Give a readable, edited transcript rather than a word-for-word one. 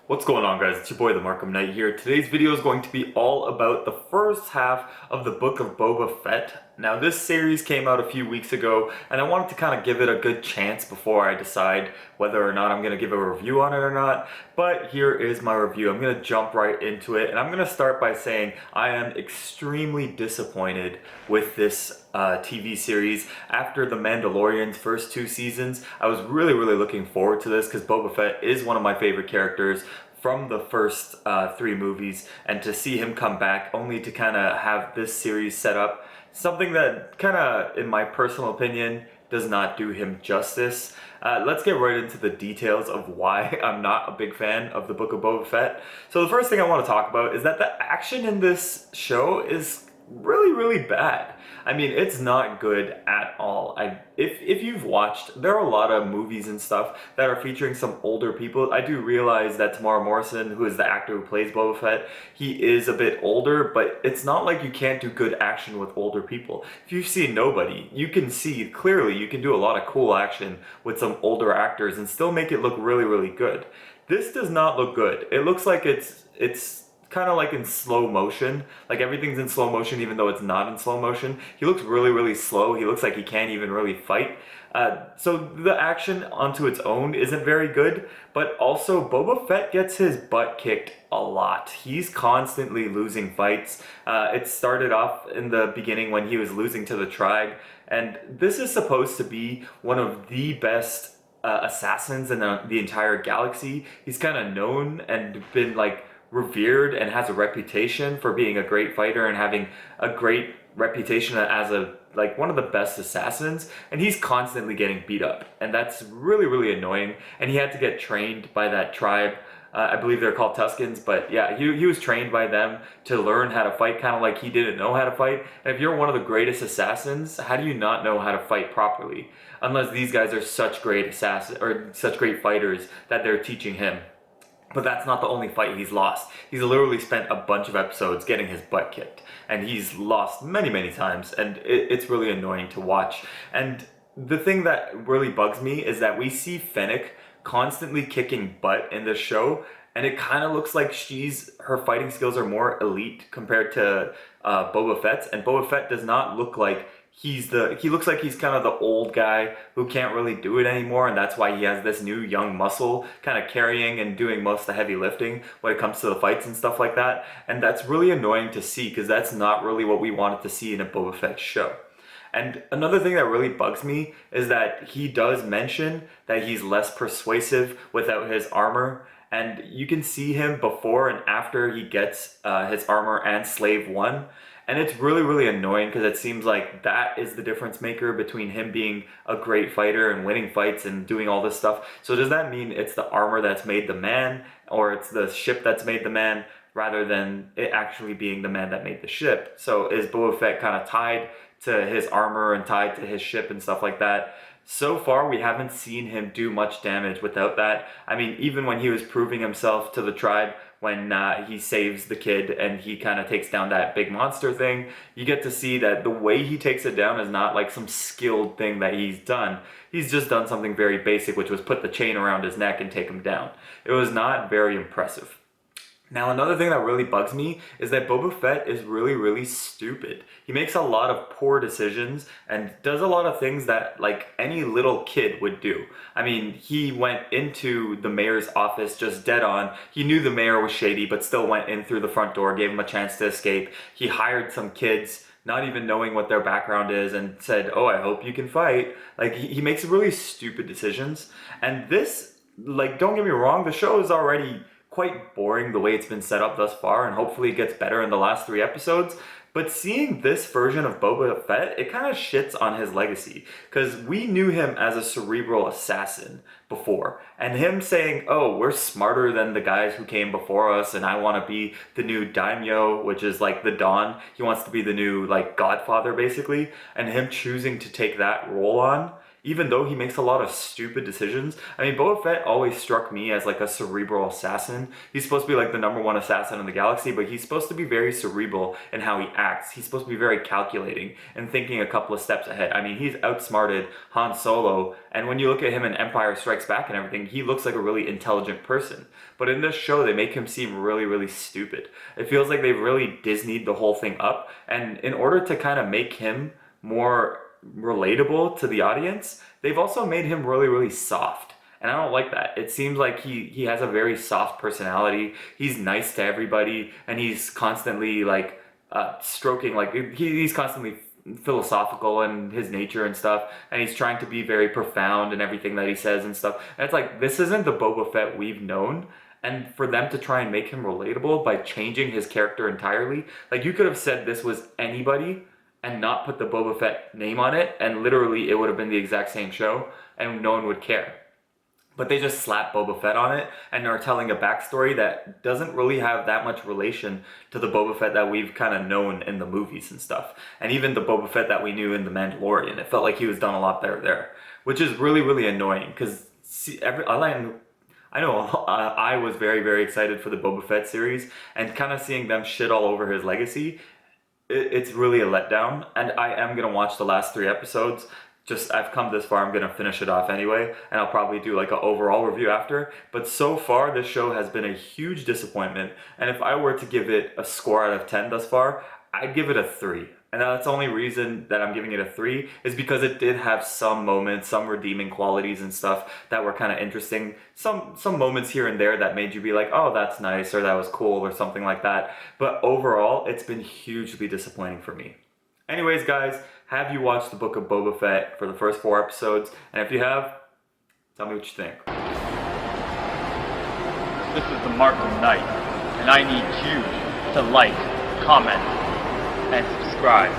What's going on, guys? It's your boy the Markham Knight here. Today's video is going to be all about the first half of the Book of Boba Fett. Now this series came out a few weeks ago and I wanted to kind of give it a good chance before I decide whether or not I'm going to give a review on it or not. But here is my review. I'm going to jump right into it and I'm going to start by saying I am extremely disappointed with this TV series. After the Mandalorian's first two seasons, I was really looking forward to this because Boba Fett is one of my favorite characters from the first three movies, and to see him come back only to kind of have this series set up, something that kind of, in my personal opinion, does not do him justice. Let's get right into the details of why I'm not a big fan of the Book of Boba Fett. So the first thing I want to talk about is that the action in this show is really bad. I mean, it's not good at all. If you've watched, there are a lot of movies and stuff that are featuring some older people. I do realize that Tamara Morrison, who is the actor who plays Boba Fett, he is a bit older, but it's not like you can't do good action with older people. If you've seen Nobody, you can see clearly you can do a lot of cool action with some older actors and still make it look really good. This does not look good. It looks like it's kind of like in slow motion, like everything's in slow motion even though it's not in slow motion. He looks really slow. He looks like he can't even really fight. So the action onto its own isn't very good, but also Boba Fett gets his butt kicked a lot. He's constantly losing fights. It started off in the beginning when he was losing to the tribe, and this is supposed to be one of the best assassins in the entire galaxy. He's kind of known and been like revered and has a reputation for being a great fighter and having a great reputation as one of the best assassins, and he's constantly getting beat up, and that's really annoying. And he had to get trained by that tribe. I believe they're called Tuscans, but yeah, he was trained by them to learn how to fight, kind of like he didn't know how to fight. And if you're one of the greatest assassins, how do you not know how to fight properly? Unless these guys are such great assassins or such great fighters that they're teaching him. But that's not the only fight he's lost. He's literally spent a bunch of episodes getting his butt kicked, and he's lost many times, and it's really annoying to watch. And the thing that really bugs me is that we see Fennec constantly kicking butt in this show, and it kind of looks like her fighting skills are more elite compared to Boba Fett's, and Boba Fett does not look like he looks like he's kind of the old guy who can't really do it anymore, and that's why he has this new young muscle kind of carrying and doing most of the heavy lifting when it comes to the fights and stuff like that. And that's really annoying to see because that's not really what we wanted to see in a Boba Fett show. And another thing that really bugs me is that he does mention that he's less persuasive without his armor. And you can see him before and after he gets his armor and Slave 1. And it's really annoying because it seems like that is the difference maker between him being a great fighter and winning fights and doing all this stuff. So does that mean it's the armor that's made the man, or it's the ship that's made the man, rather than it actually being the man that made the ship? So is Boba Fett kind of tied to his armor and tied to his ship and stuff like that? So far, we haven't seen him do much damage without that. I mean, even when he was proving himself to the tribe, when he saves the kid and he kind of takes down that big monster thing, you get to see that the way he takes it down is not like some skilled thing that he's done. He's just done something very basic, which was put the chain around his neck and take him down. It was not very impressive. Now, another thing that really bugs me is that Boba Fett is really stupid. He makes a lot of poor decisions and does a lot of things that like any little kid would do. I mean, he went into the mayor's office just dead on. He knew the mayor was shady, but still went in through the front door, gave him a chance to escape. He hired some kids, not even knowing what their background is, and said, "Oh, I hope you can fight." Like, he makes really stupid decisions. And this, like, don't get me wrong, the show is already quite boring the way it's been set up thus far, and hopefully it gets better in the last 3 episodes. But seeing this version of Boba Fett, it kind of shits on his legacy, because we knew him as a cerebral assassin before, and him saying, "Oh, we're smarter than the guys who came before us, and I want to be the new daimyo," which is like the Don. He wants to be the new like Godfather basically, and him choosing to take that role on, even though he makes a lot of stupid decisions. I mean, Boba Fett always struck me as like a cerebral assassin. He's supposed to be like the #1 assassin in the galaxy, but he's supposed to be very cerebral in how he acts. He's supposed to be very calculating and thinking a couple of steps ahead. I mean, he's outsmarted Han Solo, and when you look at him in Empire Strikes Back and everything, he looks like a really intelligent person. But in this show, they make him seem really, really stupid. It feels like they've really Disneyed the whole thing up, and in order to kind of make him more relatable to the audience, they've also made him really, really soft. And I don't like that. It seems like he has a very soft personality. He's nice to everybody, and he's constantly like stroking, like he's constantly philosophical in his nature and stuff, and he's trying to be very profound in everything that he says and stuff. And it's like, this isn't the Boba Fett we've known. And for them to try and make him relatable by changing his character entirely, like you could have said this was anybody and not put the Boba Fett name on it, and literally it would have been the exact same show and no one would care. But they just slap Boba Fett on it and are telling a backstory that doesn't really have that much relation to the Boba Fett that we've kind of known in the movies and stuff. And even the Boba Fett that we knew in The Mandalorian, it felt like he was done a lot better there, which is really, really annoying because I know I was very, very excited for the Boba Fett series, and kind of seeing them shit all over his legacy, it's really a letdown. And I am going to watch the last 3 episodes. Just, I've come this far, I'm going to finish it off anyway, and I'll probably do like an overall review after. But so far, this show has been a huge disappointment, and if I were to give it a score out of 10 thus far, I'd give it a 3. And that's the only reason that I'm giving it a 3 is because it did have some moments, some redeeming qualities and stuff that were kind of interesting. Some moments here and there that made you be like, oh, that's nice, or that was cool, or something like that. But overall, it's been hugely disappointing for me. Anyways, guys, have you watched the Book of Boba Fett for the first 4 episodes? And if you have, tell me what you think. This is the Markham Knight, and I need you to like, comment, and subscribe.